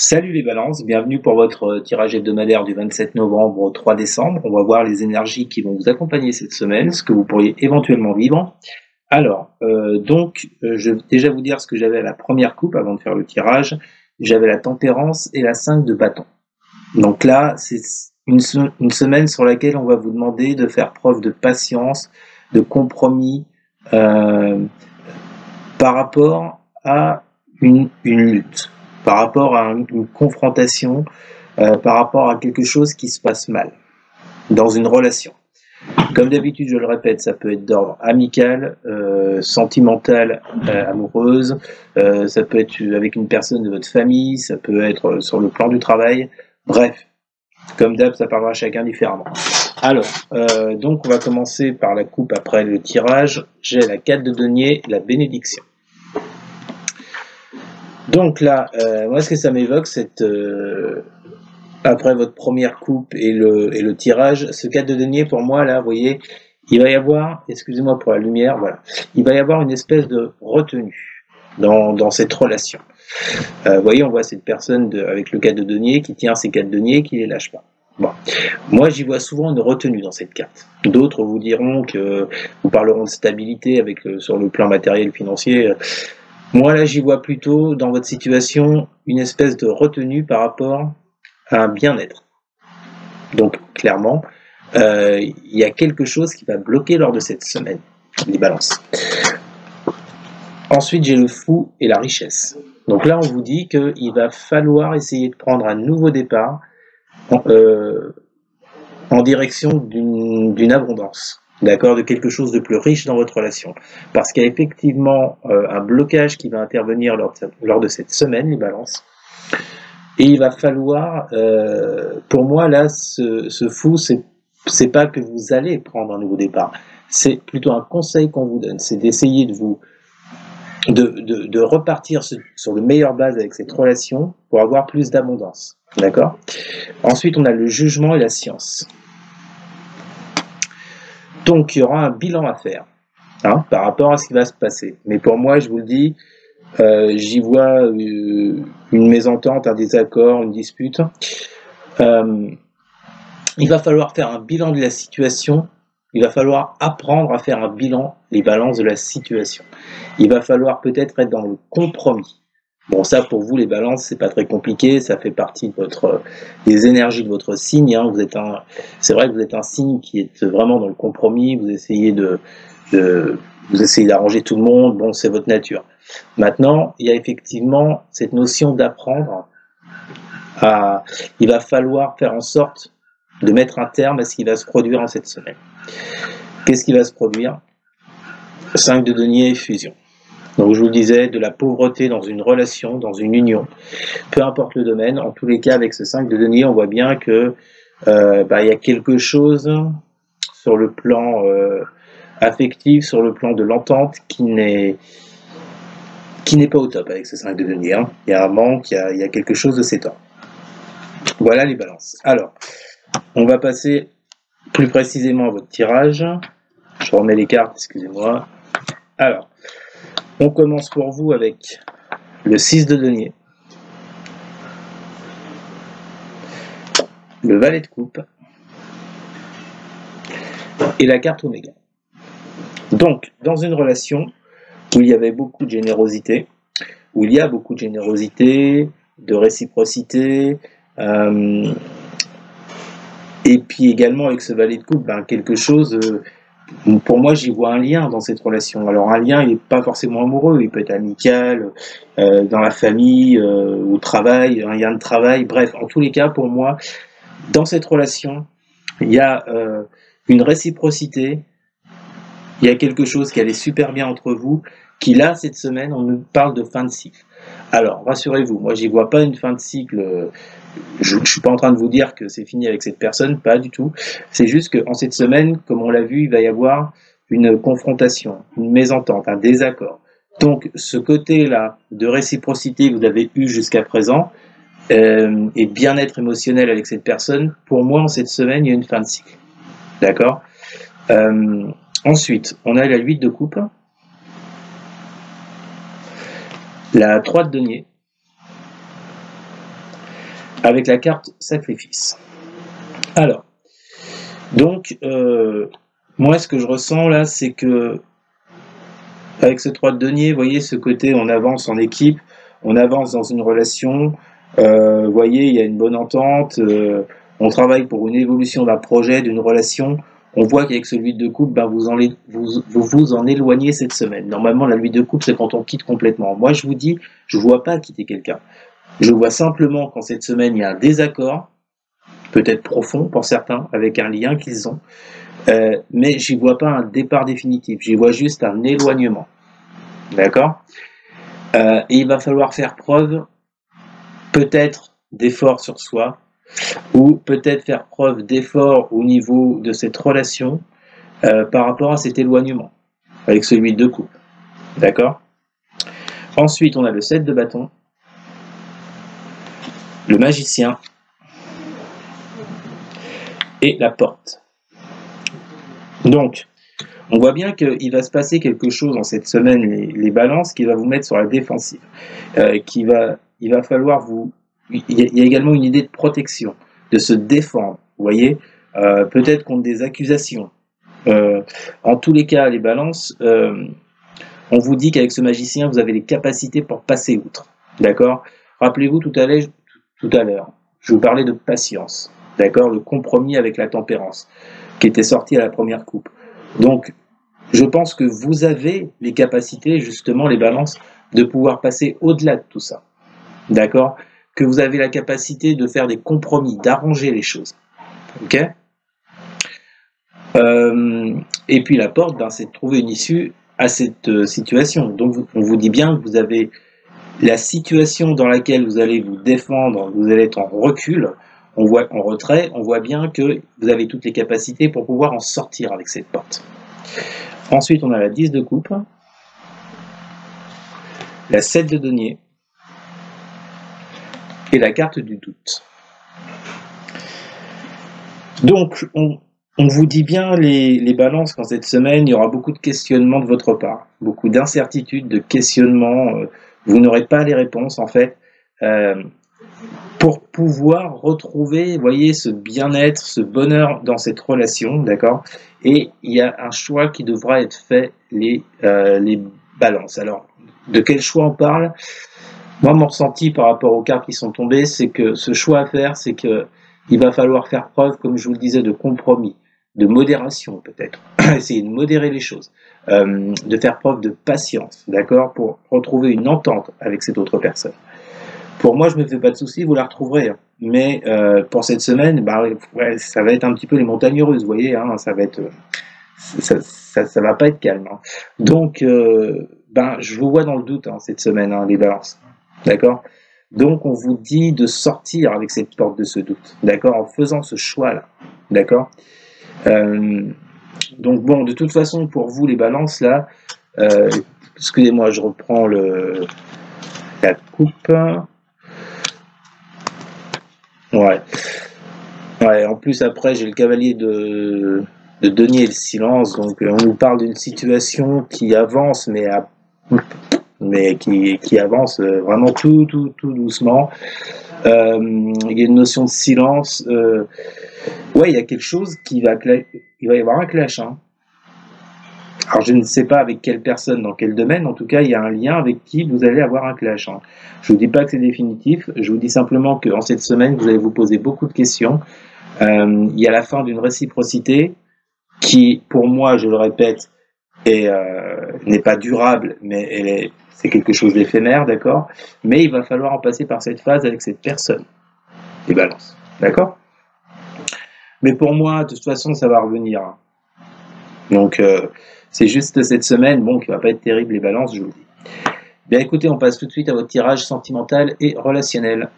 Salut les balances, bienvenue pour votre tirage hebdomadaire du 27 novembre au 3 décembre. On va voir les énergies qui vont vous accompagner cette semaine, ce que vous pourriez éventuellement vivre. Alors, je vais déjà vous dire ce que j'avais à la première coupe avant de faire le tirage. J'avais la tempérance et la 5 de bâton. Donc là, c'est une semaine sur laquelle on va vous demander de faire preuve de patience, de compromis par rapport à une lutte, par rapport à une confrontation, par rapport à quelque chose qui se passe mal dans une relation. Comme d'habitude, je le répète, ça peut être d'ordre amical, sentimental, amoureuse, ça peut être avec une personne de votre famille, ça peut être sur le plan du travail, bref, comme d'hab, ça parlera à chacun différemment. Alors, donc on va commencer par la coupe après le tirage. J'ai la 4 de denier, la bénédiction. Donc là, moi ce que ça m'évoque, c'est après votre première coupe et le tirage, ce 4 de denier pour moi là, vous voyez, il va y avoir, excusez-moi pour la lumière, voilà, il va y avoir une espèce de retenue dans cette relation. Vous voyez, on voit cette personne avec le 4 de denier qui tient ses 4 deniers, qui les lâche pas. Bon, moi j'y vois souvent une retenue dans cette carte. D'autres vous diront que vous parleront de stabilité avec sur le plan matériel financier. Moi là j'y vois plutôt dans votre situation une espèce de retenue par rapport à un bien-être. Donc clairement, il y a quelque chose qui va bloquer lors de cette semaine, les balances. Ensuite j'ai le fou et la richesse. Donc là on vous dit qu'il va falloir essayer de prendre un nouveau départ en direction d'une abondance, d'accord, de quelque chose de plus riche dans votre relation. Parce qu'il y a effectivement un blocage qui va intervenir lors de cette semaine, les balances. Et il va falloir, pour moi là, ce fou, c'est pas que vous allez prendre un nouveau départ, c'est plutôt un conseil qu'on vous donne, c'est d'essayer de repartir sur de meilleures bases avec cette relation pour avoir plus d'abondance. D'accord ? Ensuite, on a le jugement et la science. Donc, il y aura un bilan à faire par rapport à ce qui va se passer. Mais pour moi, je vous le dis, j'y vois une mésentente, un désaccord, une dispute. Il va falloir faire un bilan de la situation. Il va falloir apprendre à faire un bilan, les balances de la situation. Il va falloir peut-être être dans le compromis. Bon, ça pour vous les balances, c'est pas très compliqué, ça fait partie de des énergies de votre signe. C'est vrai que vous êtes un signe qui est vraiment dans le compromis. Vous essayez vous essayez d'arranger tout le monde. Bon, c'est votre nature. Maintenant, il y a effectivement cette notion d'apprendre il va falloir faire en sorte de mettre un terme à ce qui va se produire en cette semaine. Qu'est-ce qui va se produire ? 5 de denier et fusion. Donc je vous le disais, de la pauvreté dans une relation, dans une union, peu importe le domaine, en tous les cas avec ce 5 de denier, on voit bien que il y a quelque chose sur le plan affectif, sur le plan de l'entente qui n'est pas au top avec ce 5 de denier. Il y a un manque, il y a quelque chose de cet ordre. Voilà les balances. Alors, on va passer plus précisément à votre tirage. Je remets les cartes, excusez-moi. Alors, on commence pour vous avec le 6 de denier, le valet de coupe et la carte oméga. Donc, dans une relation où il y avait beaucoup de générosité, où il y a beaucoup de générosité, de réciprocité, et puis également avec ce valet de coupe, quelque chose... pour moi, j'y vois un lien dans cette relation. Alors, un lien, il n'est pas forcément amoureux, il peut être amical, dans la famille, au travail, un lien de travail. Bref, en tous les cas, pour moi, dans cette relation, il y a une réciprocité, il y a quelque chose qui allait super bien entre vous, qui là, cette semaine, on nous parle de fin de cycle. Alors, rassurez-vous, moi, j'y vois pas une fin de cycle... Je ne suis pas en train de vous dire que c'est fini avec cette personne, pas du tout. C'est juste qu'en cette semaine, comme on l'a vu, il va y avoir une confrontation, une mésentente, un désaccord. Donc, ce côté-là de réciprocité que vous avez eu jusqu'à présent, et bien-être émotionnel avec cette personne, pour moi, en cette semaine, il y a une fin de cycle. D'accord ? Ensuite, on a la 8 de coupe, la 3 de denier, avec la carte sacrifice. Alors, donc, moi, ce que je ressens là, c'est que avec ce 3 de denier, vous voyez ce côté, on avance en équipe, on avance dans une relation, vous voyez, il y a une bonne entente, on travaille pour une évolution d'un projet, d'une relation. On voit qu'avec ce 8 de coupe, ben vous en éloignez cette semaine. Normalement, la 8 de coupe, c'est quand on quitte complètement. Moi, je vous dis, je ne vois pas quitter quelqu'un. Je vois simplement qu'en cette semaine, il y a un désaccord, peut-être profond pour certains, avec un lien qu'ils ont, mais j'y vois pas un départ définitif, j'y vois juste un éloignement. D'accord ? Et il va falloir faire preuve peut-être d'effort sur soi, ou peut-être faire preuve d'effort au niveau de cette relation par rapport à cet éloignement, avec celui de coupe. D'accord ? Ensuite, on a le 7 de bâton, le magicien et la porte. Donc, on voit bien qu'il va se passer quelque chose en cette semaine, les balances, qui va vous mettre sur la défensive. Il va falloir vous... Il y a également une idée de protection, de se défendre, vous voyez, peut-être contre des accusations. En tous les cas, les balances, on vous dit qu'avec ce magicien, vous avez les capacités pour passer outre. D'accord ? Rappelez-vous tout à l'heure, je vous parlais de patience. D'accord ? Le compromis avec la tempérance, qui était sorti à la première coupe. Donc, je pense que vous avez les capacités, justement, les balances, de pouvoir passer au-delà de tout ça. D'accord ? Que vous avez la capacité de faire des compromis, d'arranger les choses. Ok ? Et puis la porte, ben, c'est de trouver une issue à cette situation. Donc, on vous dit bien que vous avez la situation dans laquelle vous allez vous défendre, vous allez être en recul, on voit en retrait, on voit bien que vous avez toutes les capacités pour pouvoir en sortir avec cette porte. Ensuite, on a la 10 de coupe, la 7 de denier et la carte du doute. Donc, on vous dit bien les balances qu'en cette semaine, il y aura beaucoup de questionnements de votre part, beaucoup d'incertitudes, de questionnements. Vous n'aurez pas les réponses, en fait, pour pouvoir retrouver, vous voyez, ce bien-être, ce bonheur dans cette relation, d'accord ? Et il y a un choix qui devra être fait, les balances. Alors, de quel choix on parle ? Moi, mon ressenti par rapport aux cartes qui sont tombées, c'est que ce choix à faire, c'est que il va falloir faire preuve, comme je vous le disais, de compromis, de modération peut-être, essayer de modérer les choses, de faire preuve de patience, d'accord, pour retrouver une entente avec cette autre personne. Pour moi, je me fais pas de soucis, vous la retrouverez. Hein. Mais pour cette semaine, bah, ouais, ça va être un petit peu les montagnes russes, vous voyez, hein, ça va être, ça va pas être calme. Hein. Donc, ben, je vous vois dans le doute hein, cette semaine, hein, les balances, d'accord. Donc, on vous dit de sortir avec cette porte de ce doute, d'accord, en faisant ce choix-là, d'accord. Donc bon, de toute façon, pour vous les balances là, excusez-moi, je reprends la coupe. Ouais, en plus après j'ai le cavalier de denier et le silence, donc on nous parle d'une situation qui avance, mais qui avance vraiment tout doucement. Il y a une notion de silence. Ouais, il y a quelque chose il va y avoir un clash. Hein. Alors je ne sais pas avec quelle personne, dans quel domaine, en tout cas il y a un lien avec qui vous allez avoir un clash. Hein. Je vous dis pas que c'est définitif, je vous dis simplement qu'en cette semaine vous allez vous poser beaucoup de questions. Il y a la fin d'une réciprocité qui, pour moi, je le répète, n'est pas durable, mais c'est quelque chose d'éphémère, d'accord ? Mais il va falloir en passer par cette phase avec cette personne, les balances, d'accord ? Mais pour moi, de toute façon, ça va revenir. Hein. Donc, c'est juste cette semaine, bon, qui va pas être terrible, les balances, je vous le dis. Bien écoutez, on passe tout de suite à votre tirage sentimental et relationnel.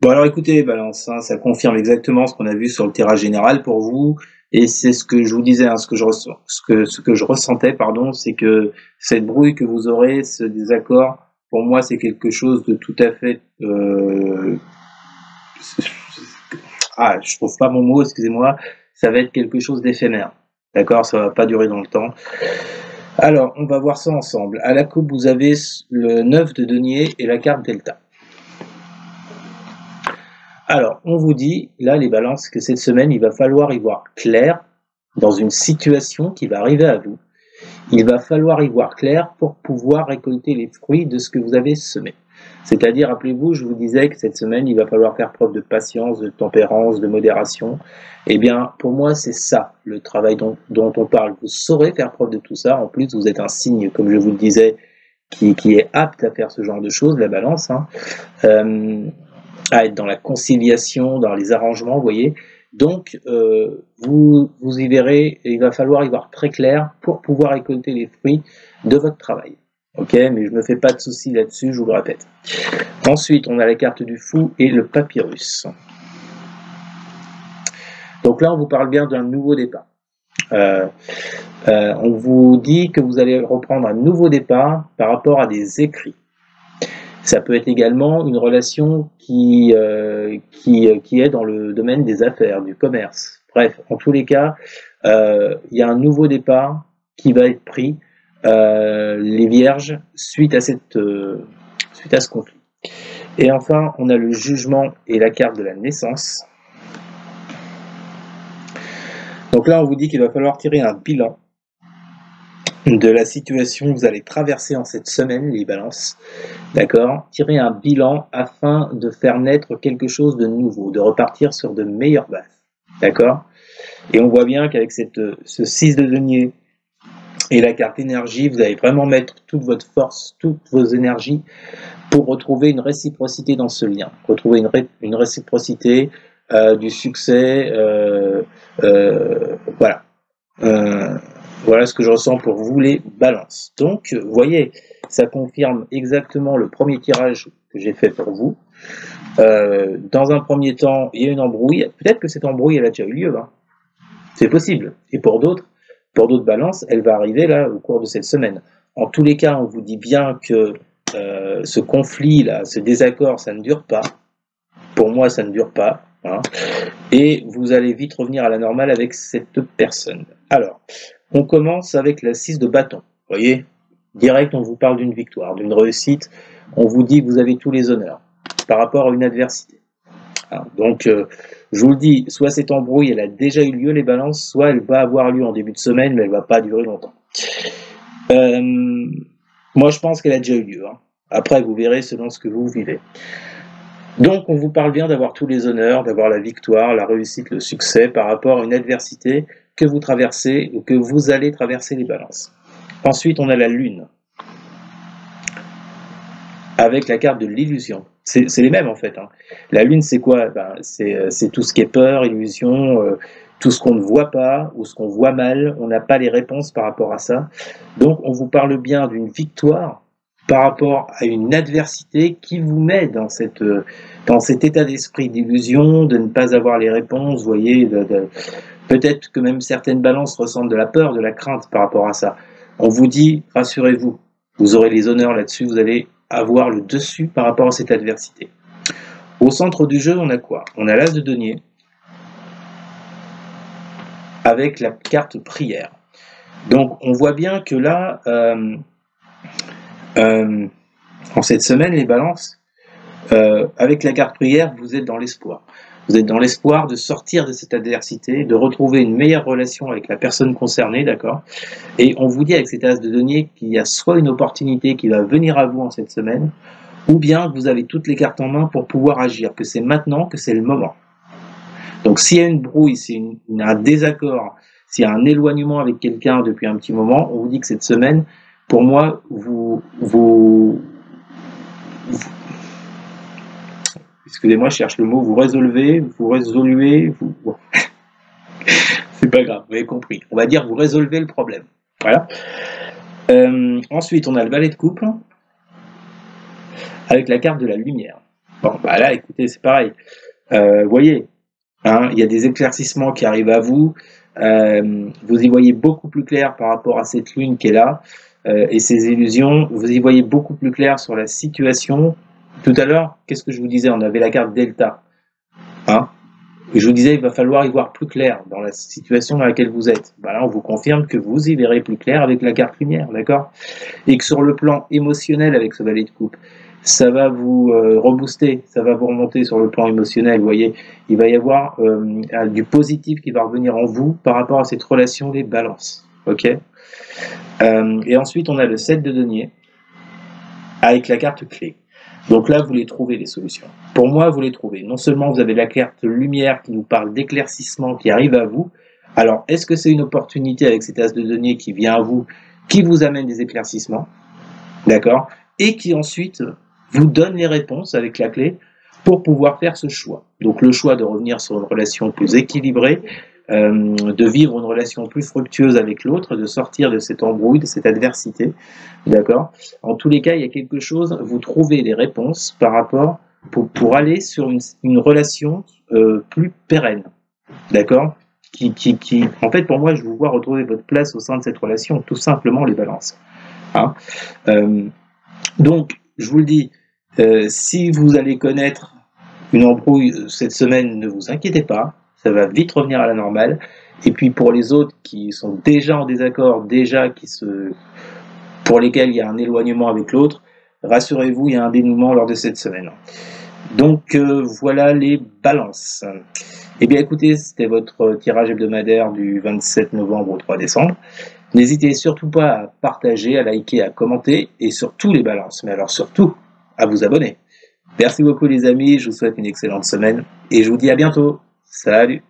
Bon alors écoutez, balance, hein, ça confirme exactement ce qu'on a vu sur le tirage général pour vous, et c'est ce que je vous disais, hein, ce que je ressentais, pardon, c'est que cette brouille que vous aurez, ce désaccord, pour moi c'est quelque chose de tout à fait... je trouve pas mon mot, excusez-moi, ça va être quelque chose d'éphémère, d'accord, ça va pas durer dans le temps. Alors, on va voir ça ensemble. À la coupe, vous avez le 9 de denier et la carte Delta. Alors, on vous dit, là, les balances, que cette semaine, il va falloir y voir clair dans une situation qui va arriver à vous. Il va falloir y voir clair pour pouvoir récolter les fruits de ce que vous avez semé. C'est-à-dire, rappelez-vous, je vous disais que cette semaine, il va falloir faire preuve de patience, de tempérance, de modération. Eh bien, pour moi, c'est ça, le travail dont on parle. Vous saurez faire preuve de tout ça. En plus, vous êtes un signe, comme je vous le disais, qui est apte à faire ce genre de choses, la balance, hein. À être dans la conciliation, dans les arrangements, vous voyez. Donc, vous y verrez, il va falloir y voir très clair pour pouvoir récolter les fruits de votre travail. Ok, mais je me fais pas de soucis là-dessus, je vous le répète. Ensuite, on a la carte du fou et le papyrus. Donc là, on vous parle bien d'un nouveau départ. On vous dit que vous allez reprendre un nouveau départ par rapport à des écrits. Ça peut être également une relation qui est dans le domaine des affaires, du commerce. Bref, en tous les cas, il y a un nouveau départ qui va être pris, les vierges, suite à ce conflit. Et enfin, on a le jugement et la carte de la naissance. Donc là, on vous dit qu'il va falloir tirer un bilan de la situation que vous allez traverser en cette semaine, les balances, d'accord? Tirer un bilan afin de faire naître quelque chose de nouveau, de repartir sur de meilleures bases, d'accord? Et on voit bien qu'avec ce 6 de denier et la carte énergie, vous allez vraiment mettre toute votre force, toutes vos énergies pour retrouver une réciprocité dans ce lien, retrouver une réciprocité, du succès, voilà. Voilà ce que je ressens pour vous les balances. Donc, vous voyez, ça confirme exactement le premier tirage que j'ai fait pour vous. Dans un premier temps, il y a une embrouille. Peut-être que cette embrouille, elle a déjà eu lieu. Hein. C'est possible. Et pour d'autres balances, elle va arriver là au cours de cette semaine. En tous les cas, on vous dit bien que ce conflit-là, ce désaccord, ça ne dure pas. Pour moi, ça ne dure pas. Hein. Et vous allez vite revenir à la normale avec cette personne. Alors, on commence avec la 6 de bâton. Vous voyez, direct, on vous parle d'une victoire, d'une réussite. On vous dit que vous avez tous les honneurs par rapport à une adversité. Alors, donc, je vous le dis, soit cette embrouille, elle a déjà eu lieu, les balances, soit elle va avoir lieu en début de semaine, mais elle ne va pas durer longtemps. Moi, je pense qu'elle a déjà eu lieu. Hein. Après, vous verrez selon ce que vous vivez. Donc, on vous parle bien d'avoir tous les honneurs, d'avoir la victoire, la réussite, le succès par rapport à une adversité que vous traversez ou que vous allez traverser, les balances. Ensuite, on a la lune avec la carte de l'illusion. C'est les mêmes en fait. Hein. La lune, c'est quoi? C'est tout ce qui est peur, illusion, tout ce qu'on ne voit pas ou ce qu'on voit mal. On n'a pas les réponses par rapport à ça. Donc, on vous parle bien d'une victoire par rapport à une adversité qui vous met dans cet état d'esprit d'illusion, de ne pas avoir les réponses, vous voyez, peut-être que même certaines balances ressentent de la peur, de la crainte par rapport à ça. On vous dit, rassurez-vous, vous aurez les honneurs là-dessus, vous allez avoir le dessus par rapport à cette adversité. Au centre du jeu, on a quoi? On a l'as de denier avec la carte prière. Donc, on voit bien que là, en cette semaine, les balances, avec la carte prière, vous êtes dans l'espoir. Vous êtes dans l'espoir de sortir de cette adversité, de retrouver une meilleure relation avec la personne concernée, d'accord? Et on vous dit avec cet as de denier qu'il y a soit une opportunité qui va venir à vous en cette semaine, ou bien que vous avez toutes les cartes en main pour pouvoir agir, que c'est maintenant, que c'est le moment. Donc s'il y a une brouille, s'il y a un désaccord, s'il y a un éloignement avec quelqu'un depuis un petit moment, on vous dit que cette semaine, pour moi, excusez-moi, je cherche le mot, vous résolvez, c'est pas grave, vous avez compris. On va dire vous résolvez le problème. Voilà. Ensuite, on a le valet de coupe avec la carte de la lumière. Bon, bah là, écoutez, c'est pareil. Vous voyez, hein, il y a des éclaircissements qui arrivent à vous. Vous y voyez beaucoup plus clair par rapport à cette lune qui est là et ces illusions. Vous y voyez beaucoup plus clair sur la situation. Tout à l'heure, qu'est-ce que je vous disais? On avait la carte Delta. Hein, et je vous disais, il va falloir y voir plus clair dans la situation dans laquelle vous êtes. Ben là, on vous confirme que vous y verrez plus clair avec la carte lumière, d'accord? Et que sur le plan émotionnel, avec ce valet de coupe, ça va vous rebooster, ça va vous remonter sur le plan émotionnel. Vous voyez, il va y avoir du positif qui va revenir en vous par rapport à cette relation des balances. Ok. Et ensuite, on a le 7 de denier avec la carte clé. Donc là, vous les trouvez, les solutions. Pour moi, vous les trouvez. Non seulement vous avez la carte lumière qui nous parle d'éclaircissement qui arrive à vous. Alors, est-ce que c'est une opportunité avec cet as de denier qui vient à vous, qui vous amène des éclaircissements, d'accord, et qui ensuite vous donne les réponses avec la clé pour pouvoir faire ce choix. Donc le choix de revenir sur une relation plus équilibrée, de vivre une relation plus fructueuse avec l'autre, de sortir de cette embrouille, de cette adversité, d'accord. En tous les cas, il y a quelque chose, vous trouvez les réponses par rapport, pour aller sur une relation plus pérenne, d'accord, en fait, pour moi, je vous vois retrouver votre place au sein de cette relation, tout simplement les balances. Hein. Donc, je vous le dis, si vous allez connaître une embrouille cette semaine, ne vous inquiétez pas, ça va vite revenir à la normale. Et puis pour les autres qui sont déjà en désaccord, pour lesquels il y a un éloignement avec l'autre, rassurez-vous, il y a un dénouement lors de cette semaine. Donc voilà les balances. Eh bien écoutez, c'était votre tirage hebdomadaire du 27 novembre au 3 décembre. N'hésitez surtout pas à partager, à liker, à commenter, et surtout les balances, mais alors surtout à vous abonner. Merci beaucoup les amis, je vous souhaite une excellente semaine, et je vous dis à bientôt. Salut!